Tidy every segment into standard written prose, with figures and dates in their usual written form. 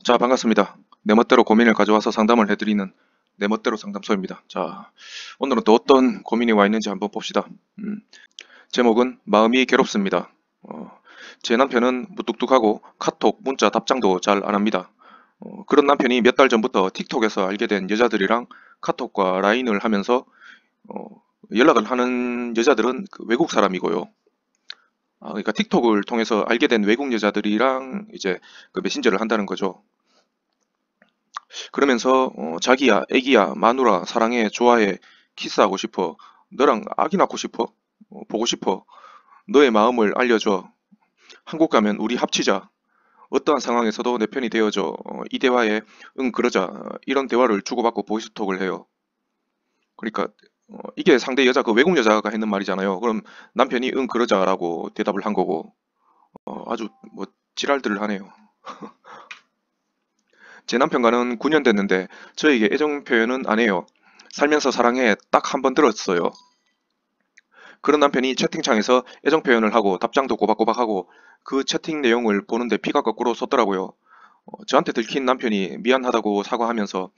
자, 반갑습니다. 내 멋대로 고민을 가져와서 상담을 해드리는 내 멋대로 상담소입니다. 자, 오늘은 또 어떤 고민이 와 있는지 한번 봅시다. 음, 제목은 마음이 괴롭습니다. 제 남편은 무뚝뚝하고 카톡, 문자 답장도 잘 안 합니다. 그런 남편이 몇 달 전부터 틱톡에서 알게 된 여자들이랑 카톡과 라인을 하면서 어, 연락을 하는 여자들은 그 외국 사람이고요. 그러니까 틱톡을 통해서 알게 된 외국 여자들이랑 이제 그 메신저를 한다는 거죠. 그러면서 자기야, 애기야, 마누라, 사랑해, 좋아해, 키스하고 싶어, 너랑 아기 낳고 싶어, 보고 싶어, 너의 마음을 알려줘, 한국 가면 우리 합치자, 어떠한 상황에서도 내 편이 되어줘, 이 대화에 응 그러자, 이런 대화를 주고받고 보이스톡을 해요. 그러니까 이게 상대 여자, 그 외국 여자가 했는 말이잖아요. 그럼 남편이 응 그러자라고 대답을 한 거고, 아주 뭐 지랄들을 하네요. 제 남편과는 9년 됐는데 저에게 애정 표현은 안 해요. 살면서 사랑해 딱 한 번 들었어요. 그런 남편이 채팅창에서 애정 표현을 하고 답장도 꼬박꼬박하고 그 채팅 내용을 보는데 피가 거꾸로 솟더라고요. 저한테 들킨 남편이 미안하다고 사과하면서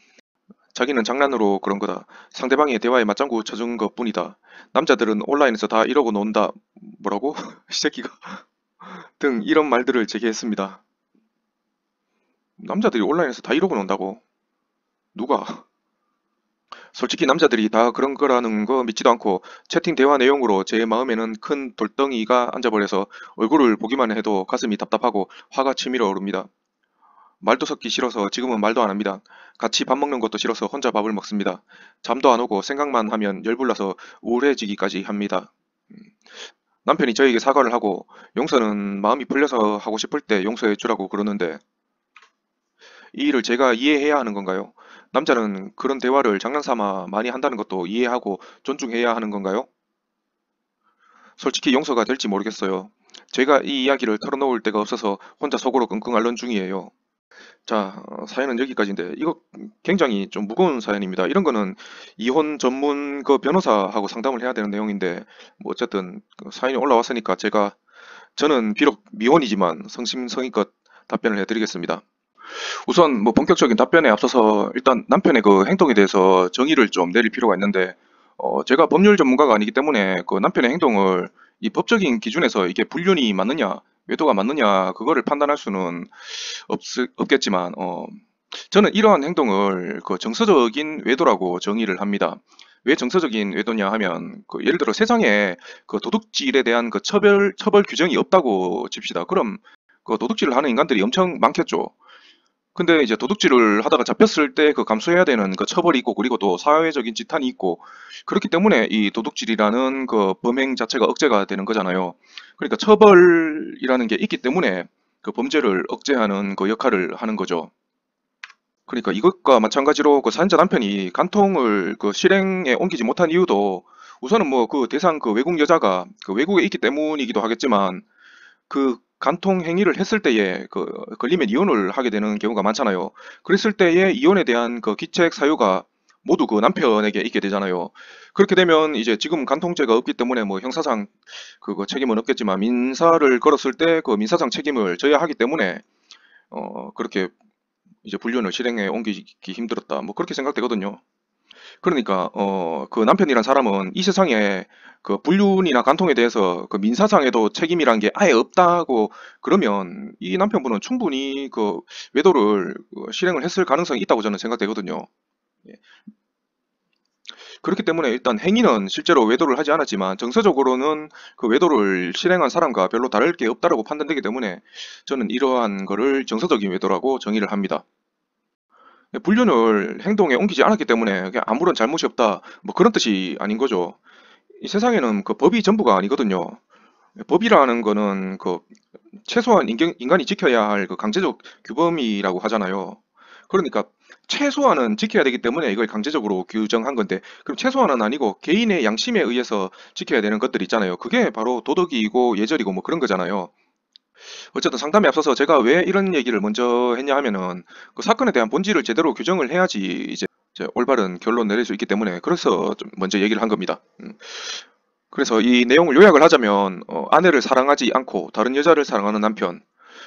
자기는 장난으로 그런 거다. 상대방의 대화에 맞장구 쳐준 것 뿐이다. 남자들은 온라인에서 다 이러고 논다. 뭐라고? 이 새끼가. 등 이런 말들을 제기했습니다. 남자들이 온라인에서 다 이러고 논다고? 누가? 솔직히 남자들이 다 그런 거라는 거 믿지도 않고 채팅 대화 내용으로 제 마음에는 큰 돌덩이가 앉아버려서 얼굴을 보기만 해도 가슴이 답답하고 화가 치밀어 오릅니다. 말도 섞기 싫어서 지금은 말도 안 합니다. 같이 밥 먹는 것도 싫어서 혼자 밥을 먹습니다. 잠도 안 오고 생각만 하면 열불나서 우울해지기까지 합니다. 남편이 저에게 사과를 하고 용서는 마음이 풀려서 하고 싶을 때 용서해 주라고 그러는데 이 일을 제가 이해해야 하는 건가요? 남자는 그런 대화를 장난삼아 많이 한다는 것도 이해하고 존중해야 하는 건가요? 솔직히 용서가 될지 모르겠어요. 제가 이 이야기를 털어놓을 데가 없어서 혼자 속으로 끙끙 앓는 중이에요. 자, 사연은 여기까지인데 이거 굉장히 좀 무거운 사연입니다. 이런 거는 이혼 전문 그 변호사하고 상담을 해야 되는 내용인데 뭐 어쨌든 그 사연이 올라왔으니까 저는 비록 미혼이지만 성심성의껏 답변을 해드리겠습니다. 우선 뭐 본격적인 답변에 앞서서 일단 남편의 그 행동에 대해서 정의를 좀 내릴 필요가 있는데 제가 법률 전문가가 아니기 때문에 그 남편의 행동을 이 법적인 기준에서 이게 불륜이 맞느냐 외도가 맞느냐 그거를 판단할 수는 없겠지만 저는 이러한 행동을 그 정서적인 외도라고 정의를 합니다. 왜 정서적인 외도냐 하면 그 예를 들어 세상에 그 도둑질에 대한 그 처벌 규정이 없다고 칩시다. 그럼 그 도둑질을 하는 인간들이 엄청 많겠죠. 근데 이제 도둑질을 하다가 잡혔을 때 그 감수해야 되는 그 처벌이 있고 그리고 또 사회적인 지탄이 있고 그렇기 때문에 이 도둑질이라는 그 범행 자체가 억제가 되는 거잖아요. 그러니까 처벌이라는 게 있기 때문에 그 범죄를 억제하는 그 역할을 하는 거죠. 그러니까 이것과 마찬가지로 그 사연자 남편이 간통을 그 실행에 옮기지 못한 이유도 우선은 뭐 그 대상 그 외국 여자가 그 외국에 있기 때문이기도 하겠지만 그 간통 행위를 했을 때에 그 걸리면 이혼을 하게 되는 경우가 많잖아요. 그랬을 때에 이혼에 대한 그 기책 사유가 모두 그 남편에게 있게 되잖아요. 그렇게 되면 이제 지금 간통죄가 없기 때문에 뭐 형사상 그거 책임은 없겠지만 민사를 걸었을 때 그 민사상 책임을 져야 하기 때문에 그렇게 이제 불륜을 실행에 옮기기 힘들었다. 뭐 그렇게 생각되거든요. 그러니까 그 남편이란 사람은 이 세상에 그 불륜이나 간통에 대해서 그 민사상에도 책임이란 게 아예 없다고 그러면 이 남편분은 충분히 그 외도를 실행을 했을 가능성이 있다고 저는 생각되거든요. 예. 그렇기 때문에 일단 행위는 실제로 외도를 하지 않았지만 정서적으로는 그 외도를 실행한 사람과 별로 다를 게 없다라고 판단되기 때문에 저는 이러한 거를 정서적인 외도라고 정의를 합니다. 불륜을 행동에 옮기지 않았기 때문에 그냥 아무런 잘못이 없다. 뭐 그런 뜻이 아닌 거죠. 이 세상에는 그 법이 전부가 아니거든요. 법이라는 거는 그 최소한 인간이 지켜야 할 그 강제적 규범이라고 하잖아요. 그러니까 최소한은 지켜야 되기 때문에 이걸 강제적으로 규정한 건데, 그럼 최소한은 아니고 개인의 양심에 의해서 지켜야 되는 것들 있잖아요. 그게 바로 도덕이고 예절이고 뭐 그런 거잖아요. 어쨌든 상담에 앞서서 제가 왜 이런 얘기를 먼저 했냐 하면은 그 사건에 대한 본질을 제대로 규정을 해야지 이제 올바른 결론 내릴 수 있기 때문에 그래서 좀 먼저 얘기를 한 겁니다. 그래서 이 내용을 요약을 하자면 아내를 사랑하지 않고 다른 여자를 사랑하는 남편,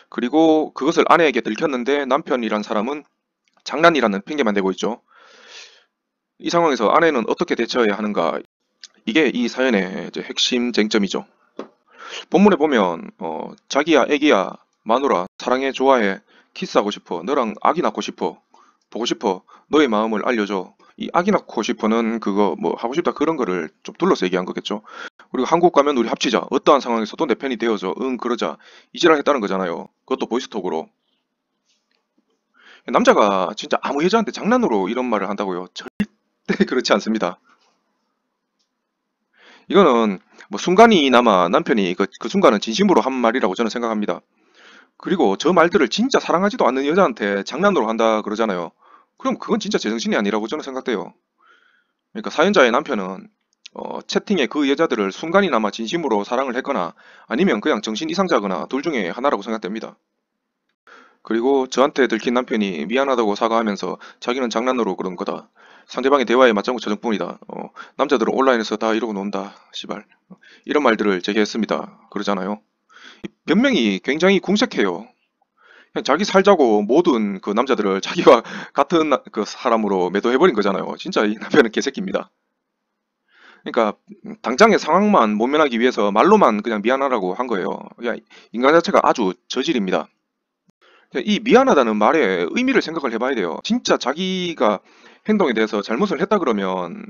그리고 그것을 아내에게 들켰는데 남편이란 사람은 장난이라는 핑계만 대고 있죠. 이 상황에서 아내는 어떻게 대처해야 하는가? 이게 이 사연의 이제 핵심 쟁점이죠. 본문에 보면 자기야, 애기야, 마누라, 사랑해, 좋아해, 키스하고 싶어, 너랑 아기 낳고 싶어, 보고 싶어, 너의 마음을 알려줘. 이 아기 낳고 싶어는 그거 뭐 하고 싶다 그런 거를 좀 둘러서 얘기한 거겠죠. 그리고 한국 가면 우리 합치자. 어떠한 상황에서도 내 편이 되어줘. 응, 그러자. 이지랄 했다는 거잖아요. 그것도 보이스톡으로. 남자가 진짜 아무 여자한테 장난으로 이런 말을 한다고요? 절대 그렇지 않습니다. 이거는 뭐 순간이나마 남편이 그 순간은 진심으로 한 말이라고 저는 생각합니다. 그리고 저 말들을 진짜 사랑하지도 않는 여자한테 장난으로 한다 그러잖아요. 그럼 그건 진짜 제정신이 아니라고 저는 생각돼요. 그러니까 사연자의 남편은 채팅에 그 여자들을 순간이나마 진심으로 사랑을 했거나 아니면 그냥 정신 이상자거나 둘 중에 하나라고 생각됩니다. 그리고 저한테 들킨 남편이 미안하다고 사과하면서 자기는 장난으로 그런 거다. 상대방의 대화에 맞장구 쳐준 뿐이다. 남자들은 온라인에서 다 이러고 논다. 시발. 이런 말들을 제게 했습니다. 그러잖아요. 변명이 굉장히 궁색해요. 그냥 자기 살자고 모든 그 남자들을 자기와 같은 그 사람으로 매도해버린 거잖아요. 진짜 이 남편은 개새끼입니다. 그러니까 당장의 상황만 모면하기 위해서 말로만 그냥 미안하라고 한 거예요. 그냥 인간 자체가 아주 저질입니다. 이 미안하다는 말의 의미를 생각을 해봐야 돼요. 진짜 자기가 행동에 대해서 잘못을 했다 그러면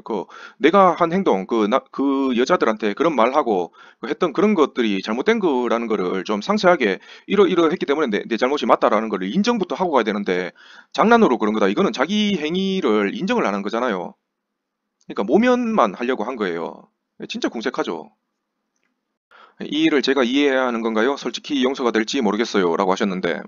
그 내가 한 행동 그 여자들한테 그런 말하고 했던 그런 것들이 잘못된 거라는 거를 좀 상세하게 이러했기 때문에 내 잘못이 맞다라는 거를 인정부터 하고 가야 되는데 장난으로 그런 거다. 이거는 자기 행위를 인정을 안 한 거잖아요. 그러니까 모면만 하려고 한 거예요. 진짜 궁색하죠. 이 일을 제가 이해해야 하는 건가요? 솔직히 용서가 될지 모르겠어요. 라고 하셨는데,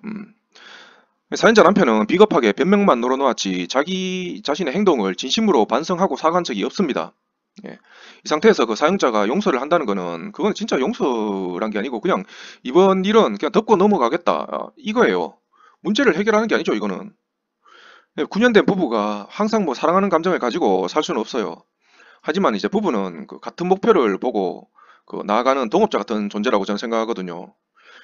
사연자 남편은 비겁하게 변명만 늘어놓았지 자기 자신의 행동을 진심으로 반성하고 사과한 적이 없습니다. 예. 이 상태에서 그 사용자가 용서를 한다는 거는 그건 진짜 용서란 게 아니고 그냥 이번 일은 그냥 덮고 넘어가겠다. 이거예요. 문제를 해결하는 게 아니죠, 이거는. 9년 된 부부가 항상 뭐 사랑하는 감정을 가지고 살 수는 없어요. 하지만 이제 부부는 그 같은 목표를 보고 그 나아가는 동업자 같은 존재라고 저는 생각하거든요.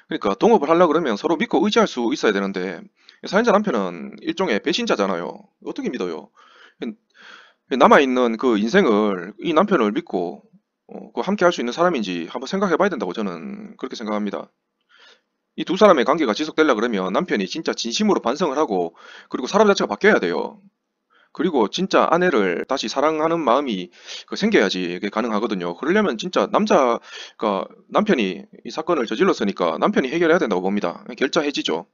그러니까 동업을 하려 그러면 서로 믿고 의지할 수 있어야 되는데 사연자 남편은 일종의 배신자잖아요. 어떻게 믿어요? 남아있는 그 인생을 이 남편을 믿고 그 함께 할 수 있는 사람인지 한번 생각해 봐야 된다고 저는 그렇게 생각합니다. 이 두 사람의 관계가 지속되려 그러면 남편이 진짜 진심으로 반성을 하고 그리고 사람 자체가 바뀌어야 돼요. 그리고 진짜 아내를 다시 사랑하는 마음이 생겨야지 이게 가능하거든요. 그러려면 진짜 남자가 남편이 이 사건을 저질렀으니까 남편이 해결해야 된다고 봅니다. 결자해지죠.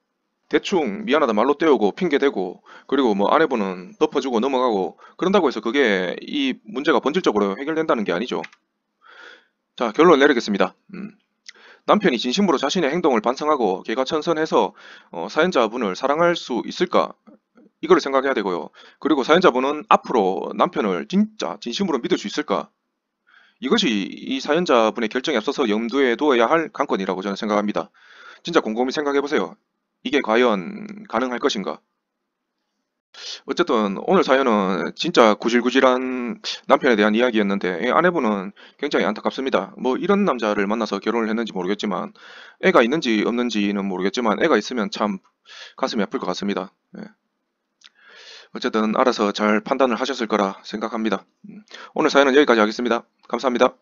대충 미안하다 말로 때우고 핑계대고 그리고 뭐 아내분은 덮어주고 넘어가고 그런다고 해서 그게 이 문제가 본질적으로 해결된다는 게 아니죠. 자, 결론 내리겠습니다. 남편이 진심으로 자신의 행동을 반성하고 개과천선해서 사연자분을 사랑할 수 있을까? 이거를 생각해야 되고요. 그리고 사연자분은 앞으로 남편을 진짜 진심으로 믿을 수 있을까? 이것이 이 사연자분의 결정에 앞서서 염두에 두어야 할 관건이라고 저는 생각합니다. 진짜 곰곰이 생각해 보세요. 이게 과연 가능할 것인가? 어쨌든 오늘 사연은 진짜 구질구질한 남편에 대한 이야기였는데 이 아내분은 굉장히 안타깝습니다. 뭐 이런 남자를 만나서 결혼을 했는지 모르겠지만 애가 있는지 없는지는 모르겠지만 애가 있으면 참 가슴이 아플 것 같습니다. 예. 어쨌든 알아서 잘 판단을 하셨을 거라 생각합니다. 오늘 사연은 여기까지 하겠습니다. 감사합니다.